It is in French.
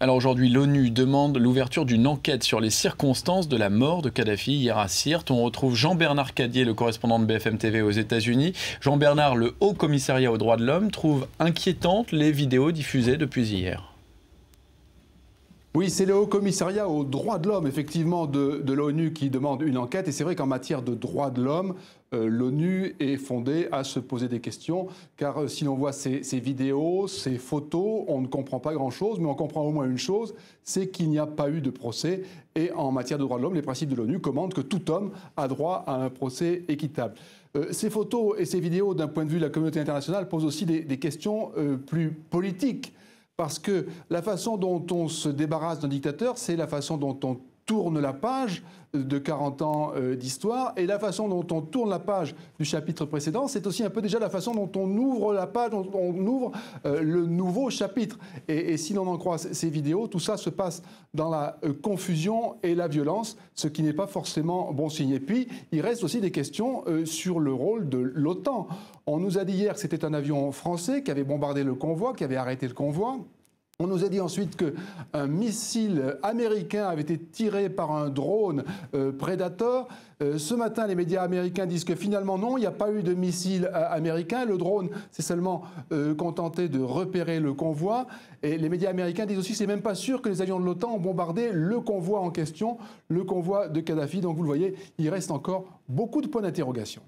Alors aujourd'hui, l'ONU demande l'ouverture d'une enquête sur les circonstances de la mort de Kadhafi hier à Sirte. On retrouve Jean-Bernard Cadier, le correspondant de BFM TV aux États-Unis. Jean-Bernard, le Haut Commissariat aux droits de l'homme, trouve inquiétantes les vidéos diffusées depuis hier. Oui, c'est le Haut Commissariat aux droits de l'homme, effectivement, de l'ONU qui demande une enquête. Et c'est vrai qu'en matière de droits de l'homme, l'ONU est fondée à se poser des questions. Car si l'on voit ces vidéos, ces photos, on ne comprend pas grand-chose. Mais on comprend au moins une chose, c'est qu'il n'y a pas eu de procès. Et en matière de droits de l'homme, les principes de l'ONU commandent que tout homme a droit à un procès équitable. Ces photos et ces vidéos, d'un point de vue de la communauté internationale, posent aussi des questions plus politiques. Parce que la façon dont on se débarrasse d'un dictateur, c'est la façon dont on tourne la page de 40 ans d'histoire. Et la façon dont on tourne la page du chapitre précédent, c'est aussi un peu déjà la façon dont on ouvre la page, dont on ouvre le nouveau chapitre. Et si l'on en croit ces vidéos, tout ça se passe dans la confusion et la violence, ce qui n'est pas forcément bon signe. Et puis, il reste aussi des questions sur le rôle de l'OTAN. On nous a dit hier que c'était un avion français qui avait bombardé le convoi, qui avait arrêté le convoi. On nous a dit ensuite qu'un missile américain avait été tiré par un drone Predator. Ce matin, les médias américains disent que finalement, non, il n'y a pas eu de missile américain. Le drone s'est seulement contenté de repérer le convoi. Et les médias américains disent aussi que c'est même pas sûr que les avions de l'OTAN ont bombardé le convoi en question, le convoi de Kadhafi. Donc vous le voyez, il reste encore beaucoup de points d'interrogation.